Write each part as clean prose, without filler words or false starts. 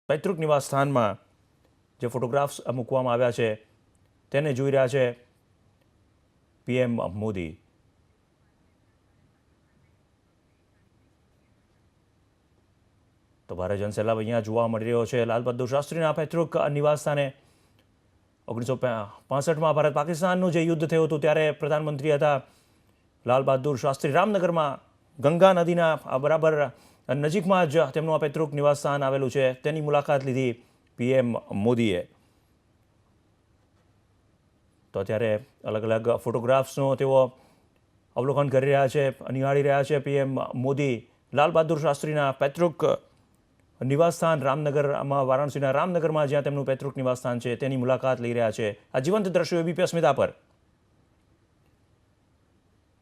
પૈતૃક નિવાસ સ્થાનમાં જે ફોટોગ્રાફ્સ મૂકવામાં આવ્યા છે તેને જોઈ રહ્યા છે પીએમ મોદી. તો ભારે જનસેલાબ અહીંયા જોવા મળી રહ્યો છે લાલ બહાદુર શાસ્ત્રીના પૈતૃક નિવાસ સ્થાને. 1965માં ભારત પાકિસ્તાનનું જે યુદ્ધ થયું હતું ત્યારે પ્રધાનમંત્રી હતા લાલ બહાદુર શાસ્ત્રી. રામનગરમાં ગંગા નદીના બરાબર નજીકમાં જ તેમનું આ પૈતૃક નિવાસ સ્થાન આવેલું છે. તેની મુલાકાત લીધી પીએમ મોદીએ. તો અત્યારે અલગ અલગ ફોટોગ્રાફ્સનો તેઓ અવલોકન કરી રહ્યા છે, નિહાળી રહ્યા છે. પીએમ મોદી લાલ બહાદુર શાસ્ત્રીના પૈતૃક નિવાસસ્થાન રામનગરમાં, વારાણસીના રામનગરમાં જ્યાં તેમનું પૈતૃક નિવાસસ્થાન છે તેની મુલાકાત લઈ રહ્યા છે. આ જીવંત દ્રશ્યો એબીપી અસ્મિતા પર.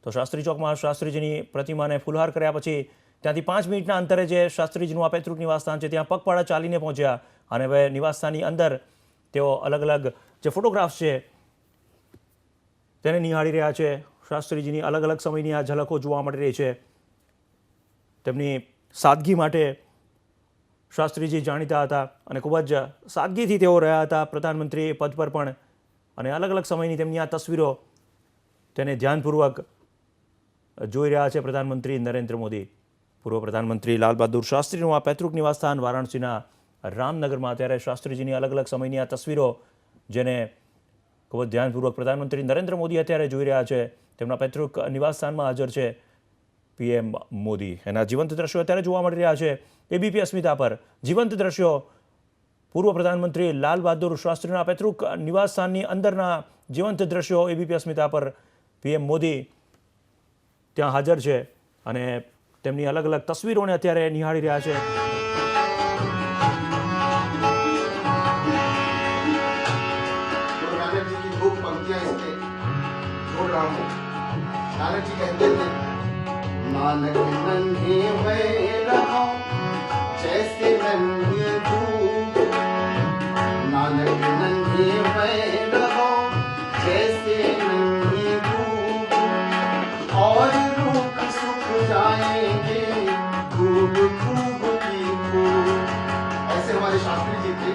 તો શાસ્ત્રી ચોકમાં શાસ્ત્રીજીની પ્રતિમાને ફૂલહાર કર્યા પછી ત્યાંથી 5 મિનિટના અંતરે જે શાસ્ત્રીજીનું આ પૈતૃક નિવાસસ્થાન છે ત્યાં પગપાળા ચાલીને પહોંચ્યા અને હવે નિવાસસ્થાનની અંદર તેઓ અલગ અલગ જે ફોટોગ્રાફ્સ છે તેને નિહાળી રહ્યા છે. શાસ્ત્રીજીની અલગ અલગ સમયની આ ઝલકો જોવા મળી રહી છે. તેમની સાદગી માટે શાસ્ત્રીજી જાણીતા હતા અને ખૂબ જ સાદગીથી તેઓ રહ્યા હતા પ્રધાનમંત્રી પદ પર પણ. અને અલગ અલગ સમયની તેમની આ તસવીરો તેને ધ્યાનપૂર્વક જોઈ રહ્યા છે પ્રધાનમંત્રી નરેન્દ્ર મોદી. પૂર્વ પ્રધાનમંત્રી લાલ બહાદુર શાસ્ત્રીનું આ પૈતૃક નિવાસસ્થાન વારાણસીના રામનગરમાં. ત્યારે શાસ્ત્રીજીની અલગ અલગ સમયની આ તસવીરો જેને ખૂબ જ ધ્યાનપૂર્વક પ્રધાનમંત્રી નરેન્દ્ર મોદી અત્યારે જોઈ રહ્યા છે. તેમના પૈતૃક નિવાસસ્થાનમાં હાજર છે પીએમ મોદી. એના જીવંત દ્રશ્યો અત્યારે જોવા મળી રહ્યા છે એબીપી અસ્મિતા પર. જીવંત દ્રશ્યો પૂર્વ પ્રધાનમંત્રી લાલ બહાદુર શાસ્ત્રીના પૈતૃક નિવાસસ્થાનની અંદરના જીવંત દ્રશ્યો એબીપી અસ્મિતા પર. પીએમ મોદી ત્યાં હાજર છે અને તેમની અલગ અલગ તસવીરોને અત્યારે નિહાળી રહ્યા છે. नानक नन्हे मैं रहा जैसे नन्हे दूध, नानक नन्हे मैं रहा जैसे नन्हे दूध, और रूप सुख जाएंगे खूब खूब की खूब. ऐसे हमारे शास्त्री जी थे.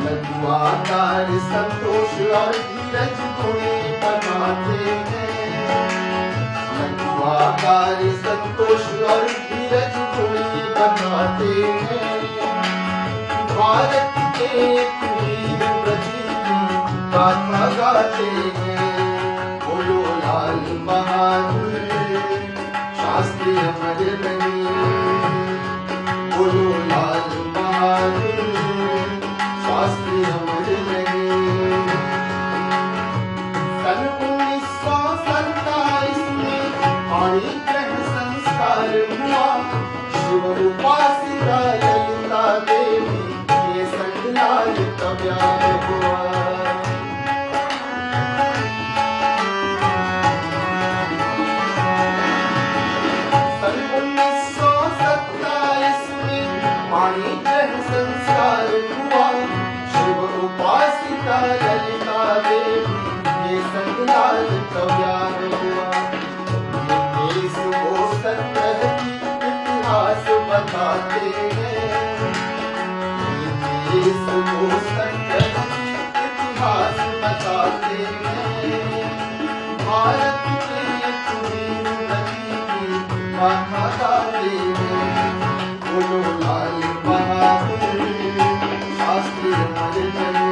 लघु आकार संतोष और धीरज गुणे बनाते हैं, आकार संतोष और धीरज गुणी बनाते हैं. भारत के वीर प्रतीक गाथा गाते हैं. बोलो लाल बहादुर शास्त्री अमर रहे, बोलो लाल बहादुर शास्त्री अमर रहे. सन 1927 में पाणी ग्रहण संस्कार हुआ. शिव उपासिका ललिता देवी के संग लाल का प्यार हुआ. सन 1927 में पाणी ग्रहण संस्कार हुआ. शिव उपासिका ललिता देवी के संग लाल का प्यार हुआ. इतिहास बताते हैं, देश को इतिहास बताते हैं. भारत के वीर नदी की गाथा गाते हैं. बोलो लाल बहादुर शास्त्री अमर रहे.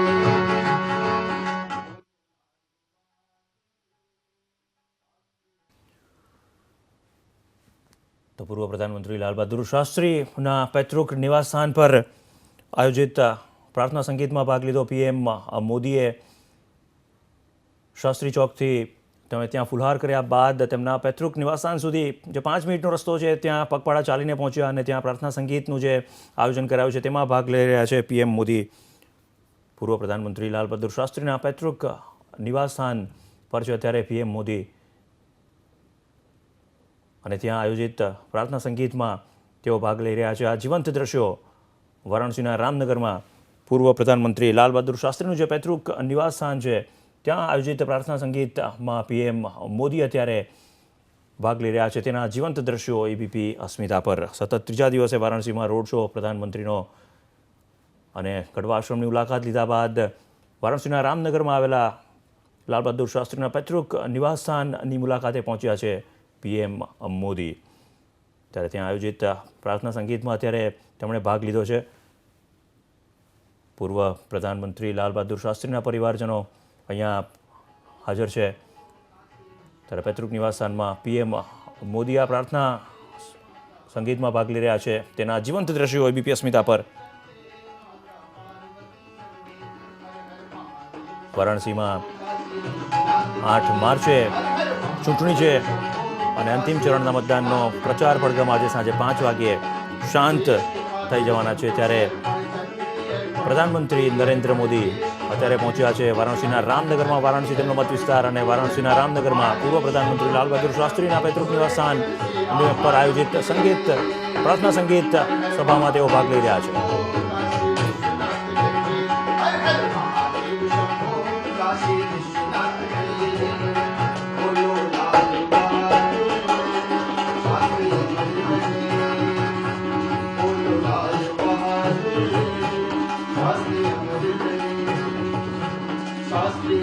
તો પૂર્વ પ્રધાનમંત્રી લાલ બહાદુર શાસ્ત્રીના પૈતૃક નિવાસસ્થાન પર આયોજિત પ્રાર્થના સંગીતમાં ભાગ લીધો પીએમ મોદીએ. શાસ્ત્રી ચોકથી તમે ત્યાં ફુલહાર કર્યા બાદ તેમના પૈતૃક નિવાસસ્થાન સુધી જે 5 મિનિટનો રસ્તો છે ત્યાં પગપાળા ચાલીને પહોંચ્યા અને ત્યાં પ્રાર્થના સંગીતનું જે આયોજન કરાયું છે તેમાં ભાગ લઈ રહ્યા છે પીએમ મોદી. પૂર્વ પ્રધાનમંત્રી લાલ બહાદુર શાસ્ત્રીના પૈતૃક નિવાસસ્થાન પર છે અત્યારે પીએમ મોદી અને ત્યાં આયોજિત પ્રાર્થના સંગીતમાં તેઓ ભાગ લઈ રહ્યા છે. આ જીવંત દ્રશ્યો વારાણસીના રામનગરમાં પૂર્વ પ્રધાનમંત્રી લાલ બહાદુર શાસ્ત્રીનું જે પૈતૃક નિવાસસ્થાન છે ત્યાં આયોજિત પ્રાર્થના સંગીતમાં પીએમ મોદી અત્યારે ભાગ લઈ રહ્યા છે. તેના જીવંત દ્રશ્યો એબીપી અસ્મિતા પર. સતત ત્રીજા દિવસે વારાણસીમાં રોડ શો પ્રધાનમંત્રીનો અને કડવા આશ્રમની મુલાકાત લીધા બાદ વારાણસીના રામનગરમાં આવેલા લાલ બહાદુર શાસ્ત્રીના પૈતૃક નિવાસસ્થાનની મુલાકાતે પહોંચ્યા છે પીએમ મોદી. ત્યારે ત્યાં આયોજિત પ્રાર્થના સંગીતમાં અત્યારે તેમણે ભાગ લીધો છે. પૂર્વ પ્રધાનમંત્રી લાલ બહાદુર શાસ્ત્રીના પરિવારજનો અહીંયા હાજર છે. ત્યારે પૈતૃક નિવાસસ્થાનમાં પીએમ મોદી આ પ્રાર્થના સંગીતમાં ભાગ લઈ રહ્યા છે. તેના જીવંત દ્રશ્યો એબીપી અસ્મિતા પર. વારાણસીમાં 8 માર્ચે ચૂંટણી છે અને અંતિમ ચરણના મતદાનનો પ્રચાર પડઘમ આજે સાંજે 5 વાગ્યે શાંત થઈ જવાના છે. ત્યારે પ્રધાનમંત્રી નરેન્દ્ર મોદી અત્યારે પહોંચ્યા છે વારાણસીના રામનગરમાં. વારાણસી તેમનો મત વિસ્તાર અને વારાણસીના રામનગરમાં પૂર્વ પ્રધાનમંત્રી લાલ બહાદુર શાસ્ત્રીના પૈતૃક નિવાસસ્થાન પર આયોજિત સંગીત પ્રાર્થના સંગીત સભામાં તેઓ ભાગ લઈ રહ્યા છે. शास्त्री